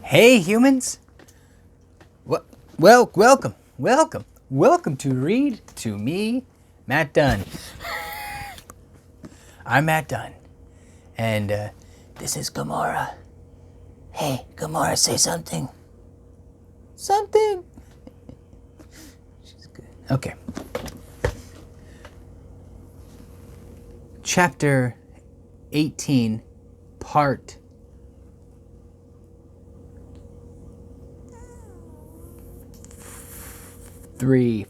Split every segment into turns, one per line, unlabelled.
Hey humans! Welcome to Read to Me, Matt Dunn. I'm Matt Dunn, and this is Gamora. Hey, Gamora, say something. Something. She's good. Okay. Chapter 18, Part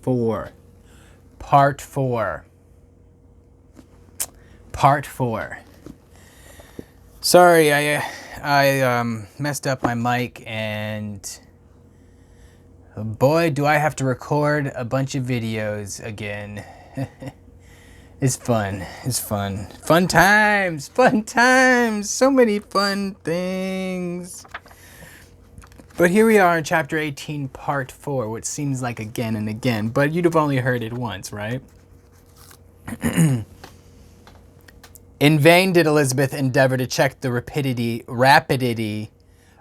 4. Part 4. Part 4. Sorry, I messed up my mic, and boy, do I have to record a bunch of videos again. It's fun. It's fun. Fun times. Fun times. So many fun things. But here we are in Chapter 18, Part 4, which seems like again and again, but you'd have only heard it once, right? In vain did Elizabeth endeavor to check the rapidity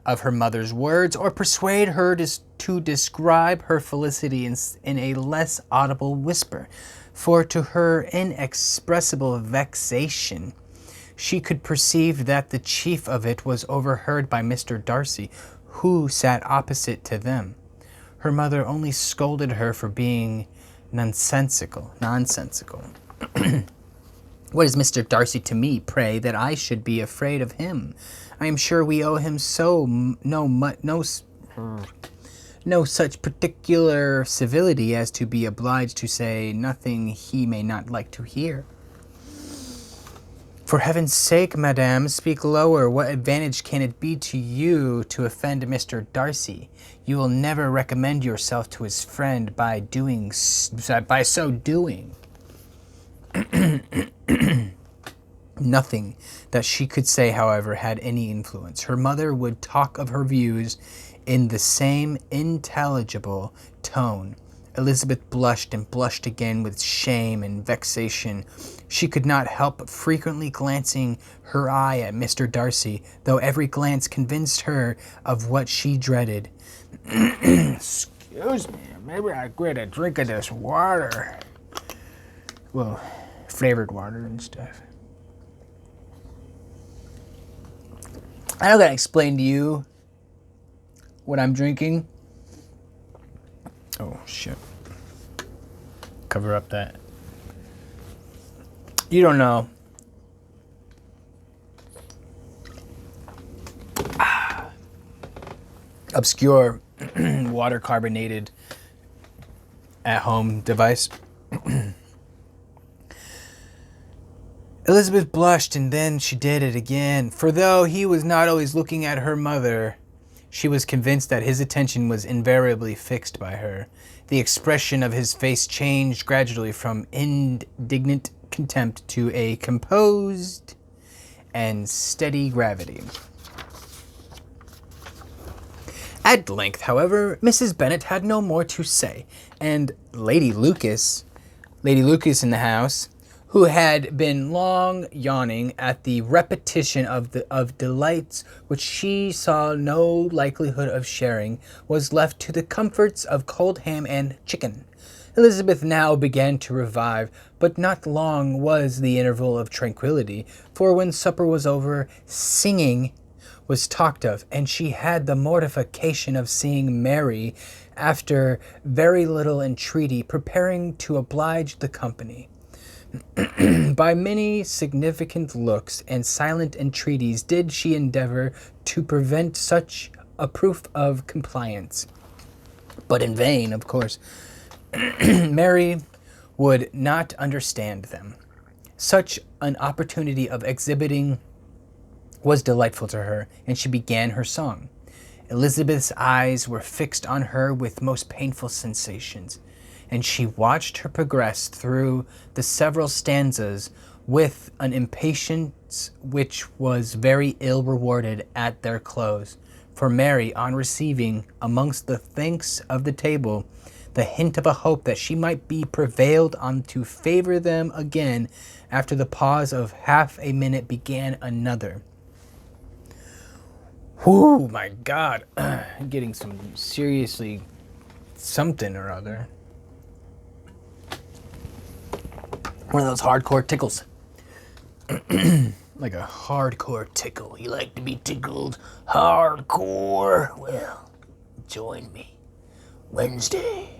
of her mother's words or persuade her to describe her felicity in a less audible whisper, for to her inexpressible vexation, she could perceive that the chief of it was overheard by Mr. Darcy, who sat opposite to them. Her mother only scolded her for being nonsensical. What is Mr. Darcy to me, pray, that I should be afraid of him? I am sure we owe him no such particular civility as to be obliged to say nothing he may not like to hear. For heaven's sake, madame, speak lower. What advantage can it be to you to offend Mr. Darcy? You will never recommend yourself to his friend by so doing. Nothing that she could say, however, had any influence. Her mother would talk of her views in the same intelligible tone. Elizabeth blushed and blushed again with shame and vexation. She could not help frequently glancing her eye at Mr. Darcy, though every glance convinced her of what she dreaded. Excuse me, maybe I get a drink of this water. Well, flavored water and stuff. I don't gotta explain to you what I'm drinking. Oh, shit. Cover up that. You don't know. Obscure water carbonated at-home device. Elizabeth blushed, and then she did it again. For though he was not always looking at her mother, she was convinced that his attention was invariably fixed by her. The expression of his face changed gradually from indignant contempt to a composed and steady gravity. At length, however, Mrs. Bennet had no more to say, and Lady Lucas in the house, who had been long yawning at the repetition of delights which she saw no likelihood of sharing, was left to the comforts of cold ham and chicken. Elizabeth now began to revive, but not long was the interval of tranquillity, for when supper was over, singing was talked of, and she had the mortification of seeing Mary, after very little entreaty, preparing to oblige the company. By many significant looks and silent entreaties did she endeavor to prevent such a proof of compliance. But in vain, of course. Mary would not understand them. Such an opportunity of exhibiting was delightful to her, and she began her song. Elizabeth's eyes were fixed on her with most painful sensations, and she watched her progress through the several stanzas with an impatience which was very ill rewarded at their close. For Mary, on receiving, amongst the thanks of the table, the hint of a hope that she might be prevailed on to favour them again, after the pause of half a minute, began another. Whoo, my God. I'm getting some seriously something or other. One of those hardcore tickles. Like a hardcore tickle. You like to be tickled hardcore? Well, join me Wednesday.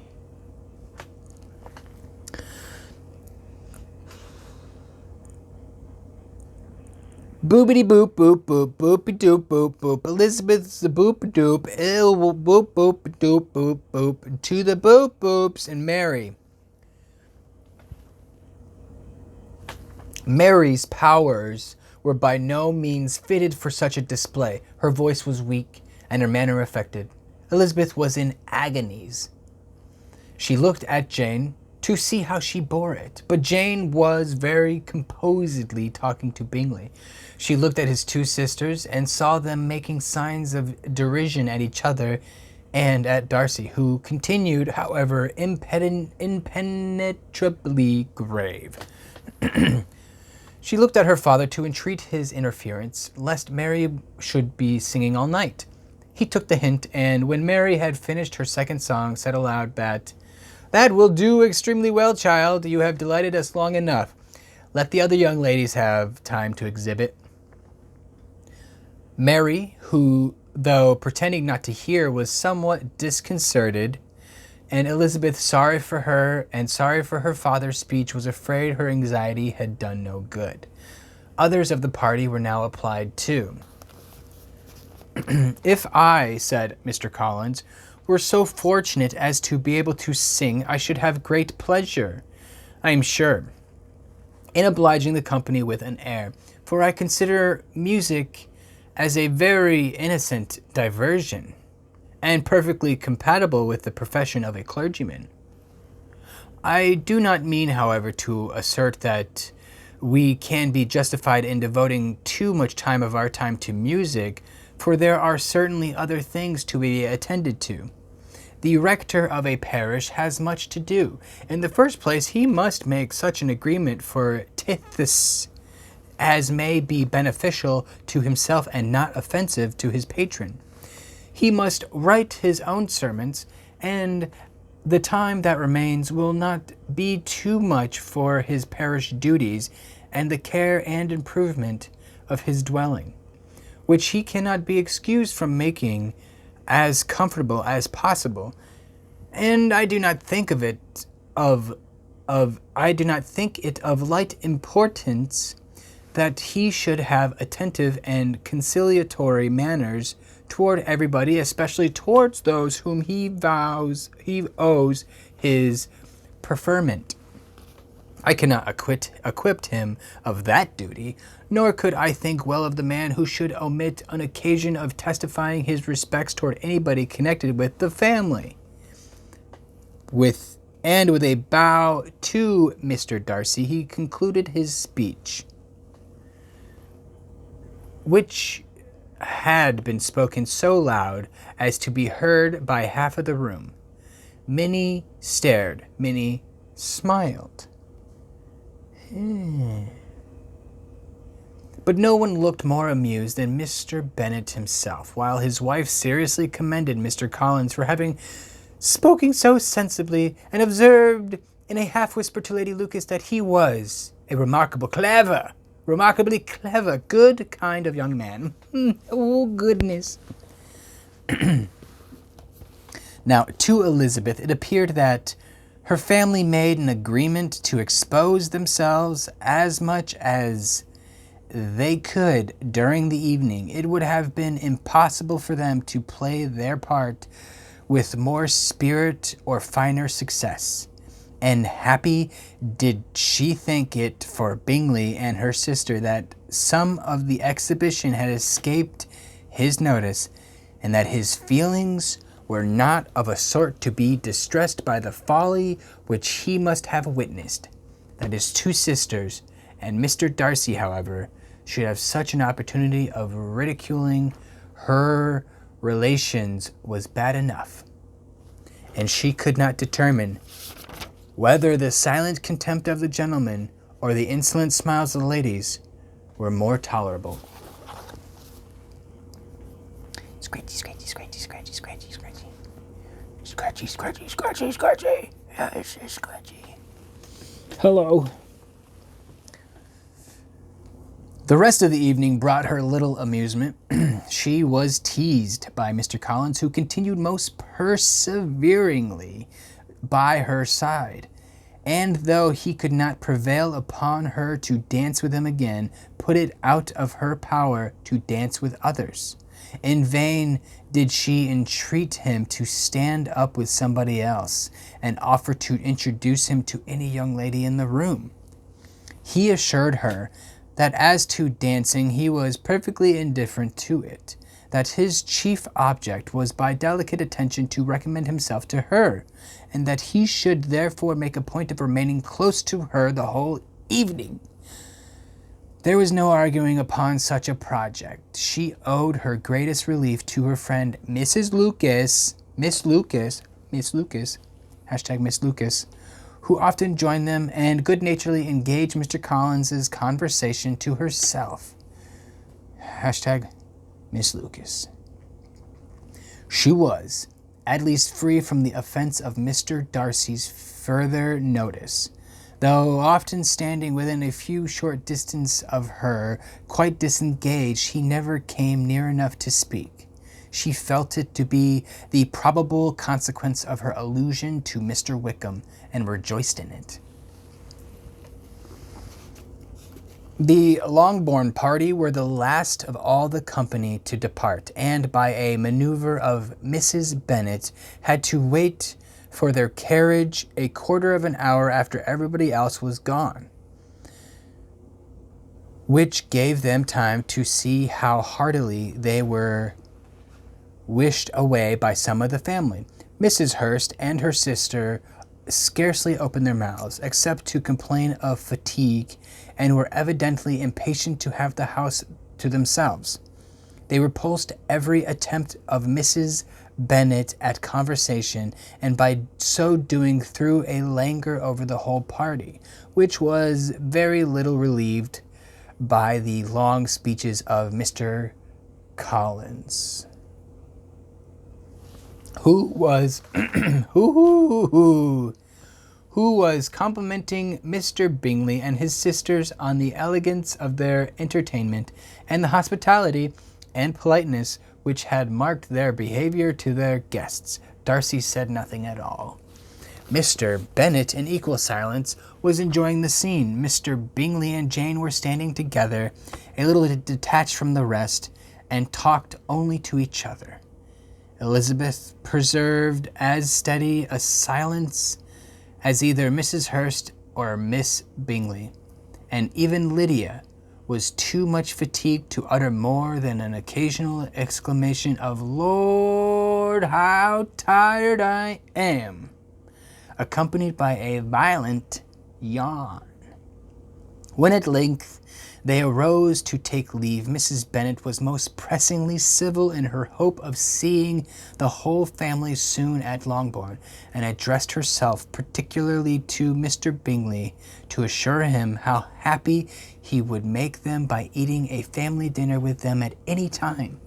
Boopity boop boop boop boopy doop boop boop. Elizabeth's the boop doop. Ill boop boop doop boop boop. To the boop boops and Mary. Mary's powers were by no means fitted for such a display. Her voice was weak and her manner affected. Elizabeth was in agonies. She looked at Jane to see how she bore it, but Jane was very composedly talking to Bingley. She looked at his two sisters and saw them making signs of derision at each other and at Darcy, who continued, however, impenetrably grave. She looked at her father to entreat his interference, lest Mary should be singing all night. He took the hint, and when Mary had finished her second song, said aloud that will do extremely well, child. You have delighted us long enough. Let the other young ladies have time to exhibit." Mary, who, though pretending not to hear, was somewhat disconcerted, and Elizabeth, sorry for her and sorry for her father's speech, was afraid her anxiety had done no good. Others of the party were now applied to. "If I," said Mr. Collins, "were so fortunate as to be able to sing, I should have great pleasure, I am sure, in obliging the company with an air, for I consider music as a very innocent diversion, and perfectly compatible with the profession of a clergyman. I do not mean, however, to assert that we can be justified in devoting too much time of our time to music, for there are certainly other things to be attended to. The rector of a parish has much to do. In the first place, he must make such an agreement for tithes as may be beneficial to himself and not offensive to his patron. He must write his own sermons, and the time that remains will not be too much for his parish duties and the care and improvement of his dwelling, which he cannot be excused from making as comfortable as possible. And I do not think it of light importance that he should have attentive and conciliatory manners toward everybody, especially towards those whom he owes his preferment. I cannot acquit him of that duty, nor could I think well of the man who should omit an occasion of testifying his respects toward anybody connected with the family." With a bow to Mr. Darcy, he concluded his speech, which had been spoken so loud as to be heard by half of the room. Minnie stared. Minnie smiled. But no one looked more amused than Mr. Bennet himself, while his wife seriously commended Mr. Collins for having spoken so sensibly, and observed in a half-whisper to Lady Lucas that he was a remarkably clever, good kind of young man. Oh, goodness. Now, to Elizabeth, it appeared that her family made an agreement to expose themselves as much as they could during the evening. It would have been impossible for them to play their part with more spirit or finer success. And happy did she think it for Bingley and her sister that some of the exhibition had escaped his notice, and that his feelings were not of a sort to be distressed by the folly which he must have witnessed. That his two sisters and Mr. Darcy, however, should have such an opportunity of ridiculing her relations was bad enough, and she could not determine whether the silent contempt of the gentlemen or the insolent smiles of the ladies were more tolerable. Scratchy, scratchy, scratchy, scratchy, scratchy, scratchy. Scratchy, scratchy, scratchy, scratchy. Yes, it's scratchy. Hello. The rest of the evening brought her little amusement. She was teased by Mr. Collins, who continued most perseveringly by her side, and though he could not prevail upon her to dance with him again, put it out of her power to dance with others. In vain did she entreat him to stand up with somebody else, and offer to introduce him to any young lady in the room. He assured her that as to dancing he was perfectly indifferent to it, that his chief object was by delicate attention to recommend himself to her, and that he should therefore make a point of remaining close to her the whole evening. There was no arguing upon such a project. She owed her greatest relief to her friend Miss Lucas, hashtag Miss Lucas, who often joined them and good-naturedly engaged Mr. Collins's conversation to herself. Hashtag Miss Lucas. She was, at least, free from the offense of Mr. Darcy's further notice, though often standing within a few short distance of her, quite disengaged, he never came near enough to speak. She felt it to be the probable consequence of her allusion to Mr. Wickham, and rejoiced in it. The Longbourn party were the last of all the company to depart, and by a maneuver of Mrs. Bennet had to wait for their carriage a quarter of an hour after everybody else was gone, which gave them time to see how heartily they were wished away by some of the family. Mrs. Hurst and her sister scarcely opened their mouths, except to complain of fatigue, and were evidently impatient to have the house to themselves. They repulsed every attempt of Mrs. Bennet at conversation, and by so doing threw a languor over the whole party, which was very little relieved by the long speeches of Mr. Collins, who was complimenting Mr. Bingley and his sisters on the elegance of their entertainment, and the hospitality and politeness which had marked their behaviour to their guests. Darcy said nothing at all. Mr. Bennet, in equal silence, was enjoying the scene. Mr. Bingley and Jane were standing together, a little detached from the rest, and talked only to each other. Elizabeth preserved as steady a silence as either Mrs. Hurst or Miss Bingley, and even Lydia was too much fatigued to utter more than an occasional exclamation of "Lord, how tired I am!" accompanied by a violent yawn. When at length they arose to take leave, Mrs. Bennet was most pressingly civil in her hope of seeing the whole family soon at Longbourn, and addressed herself particularly to Mr. Bingley to assure him how happy he would make them by eating a family dinner with them at any time,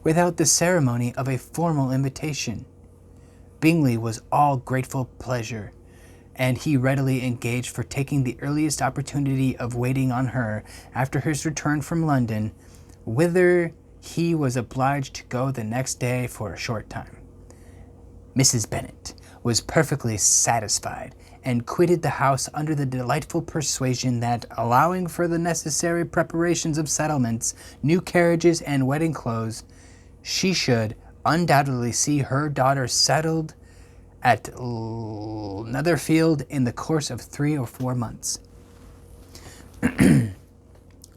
without the ceremony of a formal invitation. Bingley was all grateful pleasure, and he readily engaged for taking the earliest opportunity of waiting on her after his return from London, whither he was obliged to go the next day for a short time. Mrs. Bennet was perfectly satisfied, and quitted the house under the delightful persuasion that, allowing for the necessary preparations of settlements, new carriages, and wedding clothes, she should undoubtedly see her daughter settled at Netherfield in the course of 3 or 4 months.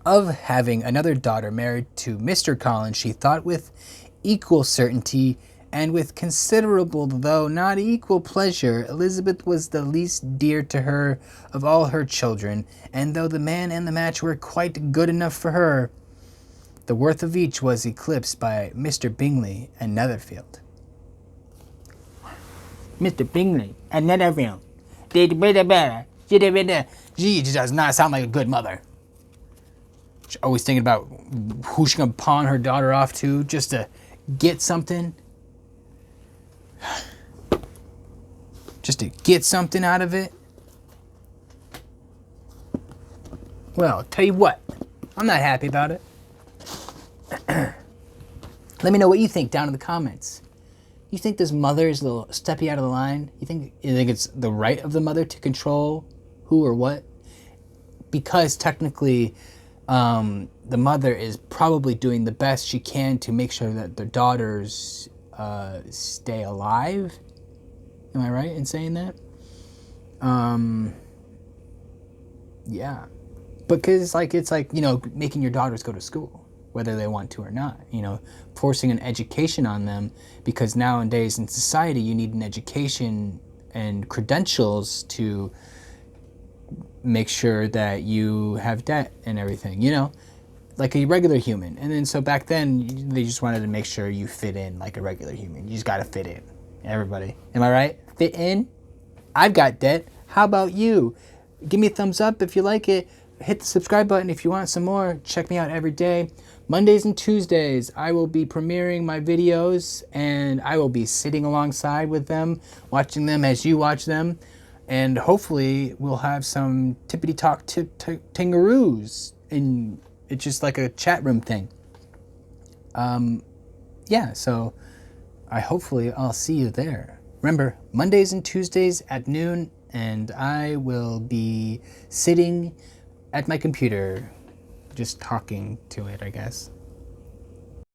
Of having another daughter married to Mr. Collins, she thought with equal certainty, and with considerable though not equal pleasure. Elizabeth was the least dear to her of all her children, and though the man and the match were quite good enough for her, the worth of each was eclipsed by Mr. Bingley and Netherfield. Mr. Bingley and Netherfield. She does not sound like a good mother. She's always thinking about who she's going to pawn her daughter off to just to get something, just to get something out of it, well, tell you what, I'm not happy about it. Let me know what you think down in the comments. You think this mother is a little steppy out of the line? You think it's the right of the mother to control who or what? Because technically, the mother is probably doing the best she can to make sure that their daughters stay alive. Am I right in saying that? Yeah. Because it's like, you know, making your daughters go to school, whether they want to or not, you know, forcing an education on them, because nowadays in society you need an education and credentials to make sure that you have debt and everything, you know, like a regular human. And then so back then they just wanted to make sure you fit in like a regular human. You just got to fit in. Everybody, am I right? Fit in? I've got debt. How about you? Give me a thumbs up if you like it. Hit the subscribe button if you want some more. Check me out every day. Mondays and Tuesdays, I will be premiering my videos, and I will be sitting alongside with them, watching them as you watch them. And hopefully we'll have some tippity talk tingaroos. And it's just like a chat room thing. Yeah, so hopefully I'll see you there. Remember, Mondays and Tuesdays at noon, and I will be sitting at my computer, just talking to it, I guess.